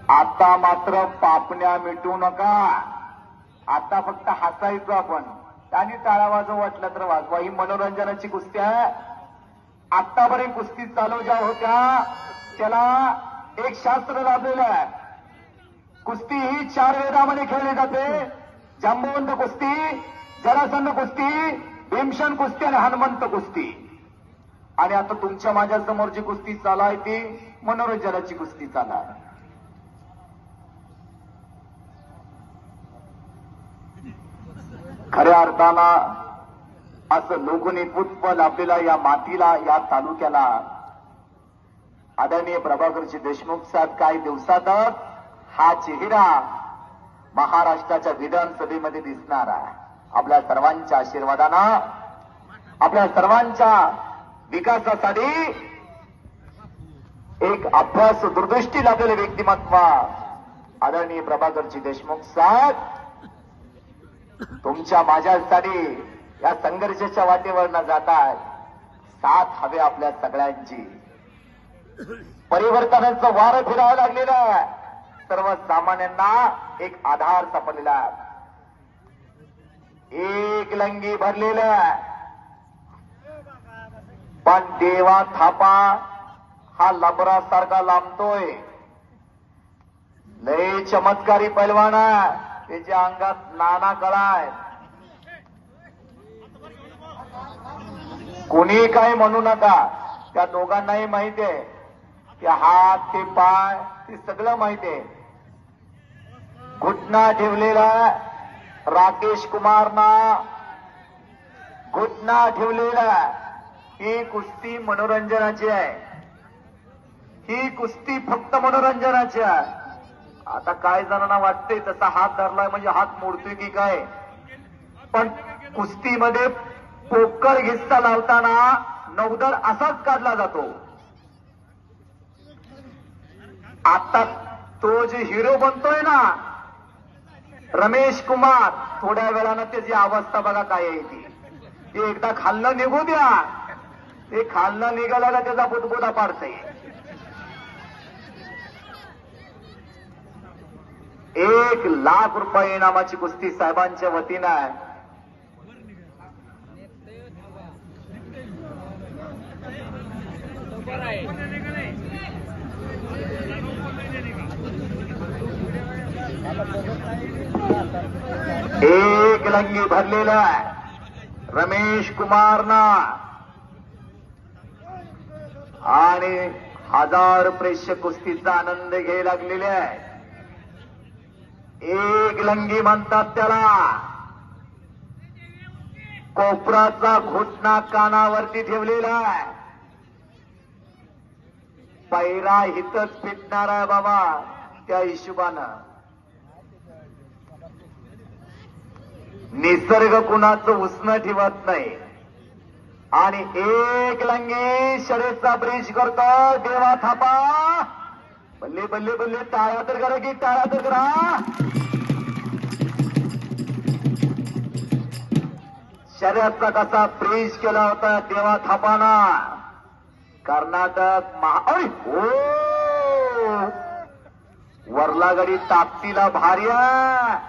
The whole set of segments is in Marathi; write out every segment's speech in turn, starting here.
आता मात्र पापण्या मिटू नका. आता फक्त हसायचो आपण. आणि टाळा वाजव वाटलं तर वाजवा. ही मनोरंजनाची कुस्ती आहे. आतापर्यंत कुस्ती चालू ज्या होत्या त्याला एक शास्त्र लाभलेलं आहे. कुस्ती ही 4 वेदामध्ये खेळली जाते. जांबवंत कुस्ती, जरासंध कुस्ती, भीमसेन कुस्ती आणि हनुमंत कुस्ती. आणि आता तुमच्या माझ्या समोर जी कुस्ती चालू आहे ती मनोरंजनाची कुस्ती चालू आहे. खऱ्या अर्थानं असं लोकनिपुत्व लाभलेला या मातीला, या तालुक्याला आदरणीय प्रभाकरजी देशमुख साहेब काही दिवसातच हा चेहरा महाराष्ट्राच्या विधानसभेमध्ये दिसणार आहे. आपल्या सर्वांच्या आशीर्वादानं, आपल्या सर्वांच्या विकासासाठी एक अभ्यास दूरदृष्टी लाभलेले व्यक्तिमत्व आदरणीय प्रभाकरजी देशमुख साहेब तुमच्या माझ्यासाठी या संघर्षाच्या वाटेवर न जातात. साथ हवे आपल्या सगळ्यांची. परिवर्तनाचं वारं फिरावं लागलेलं आहे. सर्वसामान्यांना एक आधार सापडलेला आहे. एक लंगी भरलेलं आहे. पण देवा थापा हा लबरासारखा लांबतोय. लय चमत्कारी पैलवान आहे. त्याच्या अंगात नाना कळा आहे. कोणी काही म्हणू नका. त्या दोघांनाही माहिती आहे की हात ते पाय ते सगळं माहिती आहे. घुटना ठेवलेला राकेश कुमारना, घुटना ठेवलेला. ही कुस्ती मनोरंजनाची आहे. ही कुस्ती फक्त मनोरंजनाची आहे. आता काय जणांना वाटतंय तसा हात धरलाय म्हणजे हात मोडतोय की काय. पण कुस्तीमध्ये पोकर घिस्सा लावताना नौदर असाच काढला जातो. आता तो जे हिरो बनतोय ना रमेश कुमार, थोड्या वेळानं त्याची अवस्था बघा काय आहे ती. ते एकदा खालनं निघू द्या. ते खालनं निघाल्याला त्याचा बुदबुदा पाडतंय. 1,00,000 रुपये इनामाची कुस्ती साहेबांच्या वतीनं आहे. एक लंगी भरलेला रमेश कुमारना आणि 1000 प्रेक्षक कुस्तीचा आनंद घ्यायला लागलेले आहे. एक लंगी म्हणतात त्याला. कोपराचा घुटना कानावरती ठेवलेला आहे. पैरा हितच फिटणार आहे बाबा. त्या हिशोबानं निसर्ग कुणाचं उसणं ठेवत नाही. आणि एक लंगी शर्यतचा ब्रिज करतो देवा थापा. बल्ले बल्ले बल्ले. टाळ्या तर करा की टाळ्या तर करा. शर्यतचा कसा ब्रिज केला होता देवा थापाना. कर्नाटक हो वरलागडी ताकतीला भारी आहे.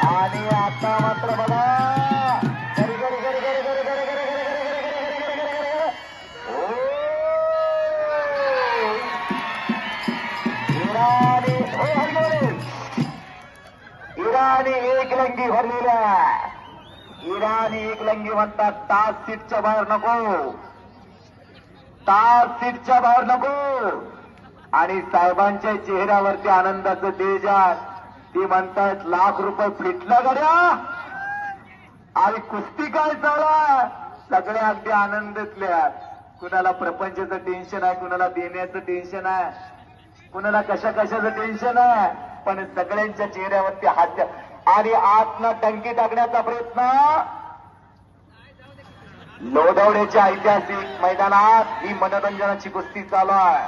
आणि आता मात्र बघा गरी गरी गरी गरी गरी गरी गरी गरी गरी इराणी एक लंगी भरलेल्या. इराणी एक लंगी म्हणतात. तास सीटच्या बाहेर नको. तास सीटच्या बाहेर नको. आणि साहेबांच्या चेहऱ्यावरती आनंदाचं तेज आहे. ती म्हणतात 1,00,000 रुपये फिटलं गड्या. आणि कुस्ती काय चालू. सगळे अगदी आनंदातले आहेत. कुणाला प्रपंचाचं टेन्शन आहे, कुणाला देण्याचं टेन्शन आहे, कुणाला कशा कशाचं टेन्शन आहे. पण सगळ्यांच्या चेहऱ्यावरती हास्य आणि आतनं टंकी टाकण्याचा प्रयत्न. लोधवड्याच्या ऐतिहासिक मैदानात ही मनोरंजनाची कुस्ती चालू आहे.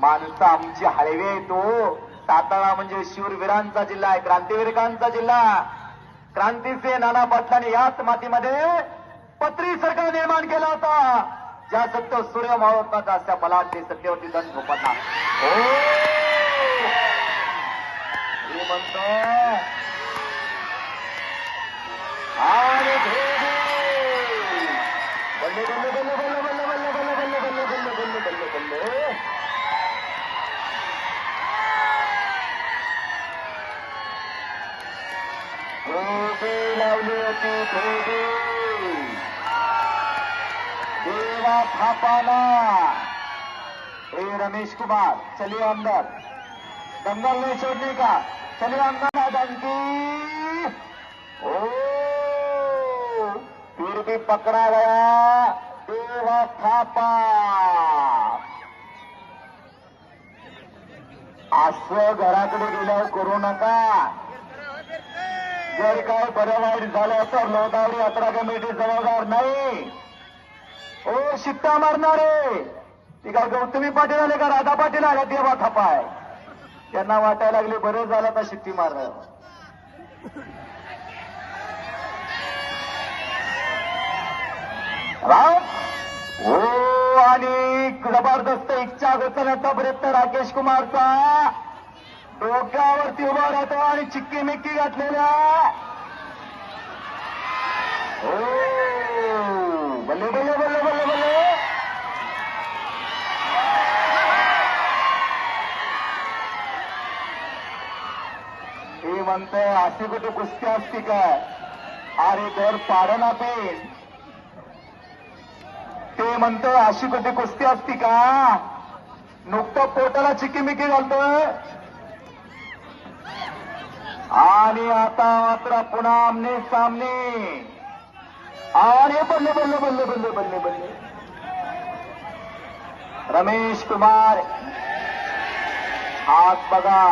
माणसं आमची हळवे येतो. सातारा म्हणजे शूरवीरांचा जिल्हा आहे, क्रांतिवीरकांचा जिल्हा. क्रांतीचे नाना पाटलांनी याच मातीमध्ये पत्री सरकार निर्माण केला होता. ज्या सत्य सूर्य मावळत नव्हता त्या बलाढ्य सत्तेवरती दंड झोपडला. हो मी म्हणतो आणि बल्ले बल्ले बल्ले बल्ले बल्ले बल्ले बल्ले बल्ले बल्ले बल्ले बल्ले बल्ले बल्ले ठोके लावली होती ठोके देवा थापाला. हे रमेश कुमार चलिए अंदर. दंगल नहीं छोड़ने का. चलिए अंदर मैदान की. ओ फिर भी पकड़ा गया देवा थापा. असं घराकडे गेल्यावर करू नका. जर काय बरं वाईट झालं तर लोधावडी यात्रा कमिटी जबाबदार नाही. ओ शिट्टा मारणारे ती काय गौतमी पाटील आले का राधा पाटील आल्या देवा थापाय. त्यांना वाटायला लागले बरं झालं तर शिट्टी मारलं. हो आणि जबरदस्त इच्छा घोचण्याचा प्रयत्न राकेश कुमारचा. डोक्यावरती उभा राहतो आणि चिक्की मिक्की घातलेल्या. हो बल्ले बल्ले बल्ले बल्ले बल्ले. हे म्हणतंय अशी कुठे कुस्ती असती काय. अरे दर पाडं ना पेन. ते म्हणतोय अशी कुठे कुस्ती असती का. नुकतं पोटाला चिकीमिकी घालतोय. आणि आता मात्र पुन्हा आमने सामने. आणि बल्ले बल्ले बल्ले बल्ले बल्ले बल्ले. रमेश कुमार हात बघा.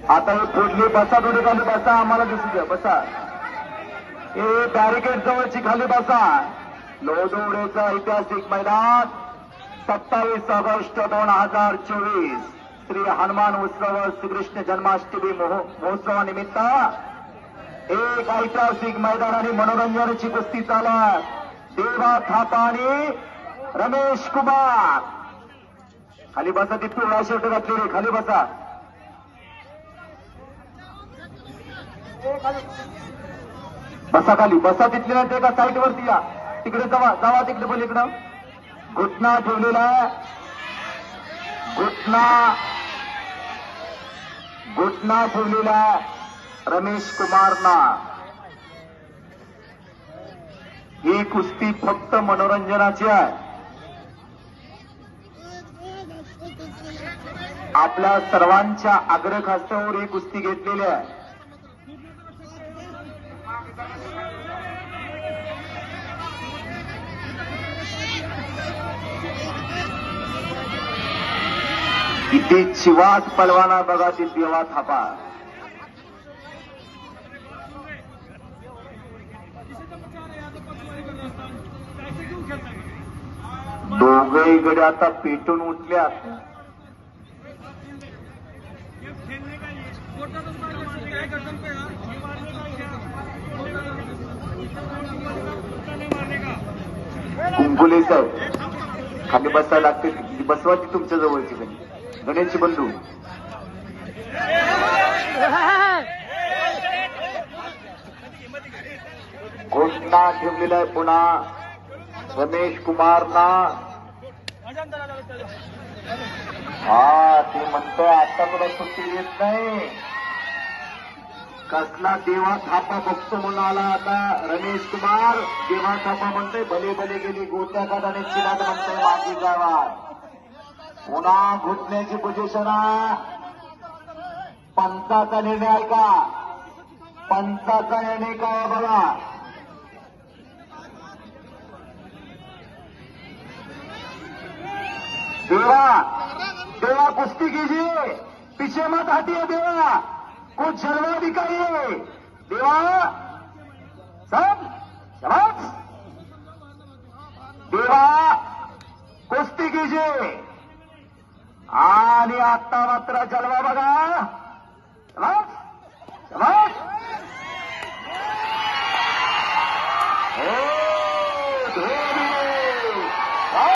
आता ही फोडली बसा. थोडी खाली बसा. आम्हाला दिसू द्या बसा. हे बॅरिकेड जवळची खाली बसा. लोदोडेचा ऐतिहासिक मैदान 27 ऑगस्ट 2024 श्री हनुमान उत्सव श्रीकृष्ण जन्माष्टमी महोत्सवानिमित्त एक ऐतिहासिक मैदान आणि मनोरंजनाची कुस्ती चालत. देवा थापा आणि रमेश कुमार. खाली बसा. ती पिवळा शर्ट घातलेली खाली बसा. बसा खाली बसा. तिथली नाही का साईड वरती या. तिकडे जावा जावा तिकडे बोल. इकडं घुटना ठेवलेला. घुटना ठेवलेला रमेश कुमारना. ही कुस्ती फक्त मनोरंजनाची आहे. आपल्या सर्वांच्या आग्रहास्तवर ही कुस्ती घेतलेली आहे. किती चिवास पलवाना बघा ती देवा थापा. दोघे गडे आता पेटून उठल्यात. कुंकुले साहेब खाली बसायला लागते. बसवा ती तुमच्या जवळची गणेशची बंधू. घोषणा ठेवलेला आहे पुन्हा रमेश कुमारना. हा ते म्हणतोय आता तुला सुट्टी देत नाही. कसला देवा थापा बघतो म्हणून आला आता रमेश कुमार. देवा थापा म्हणतोय भले भले गेली गोट्या काढाने चिराग म्हणतोय माझी गावात. पुन्हा घुटण्याची पोझिशन. पंचाचा निर्णय ऐका. पंचाचा निर्णय काय बघा. देवा देवा कुस्ती कीजिए. पीछे मत हटिए देवा. कुछ जलवा दिखाइए देवा. सब शाबाश. देवा कुस्ती कीजिए. आणि आता मात्र जलवा बघा. शाबाश शाबाश. हो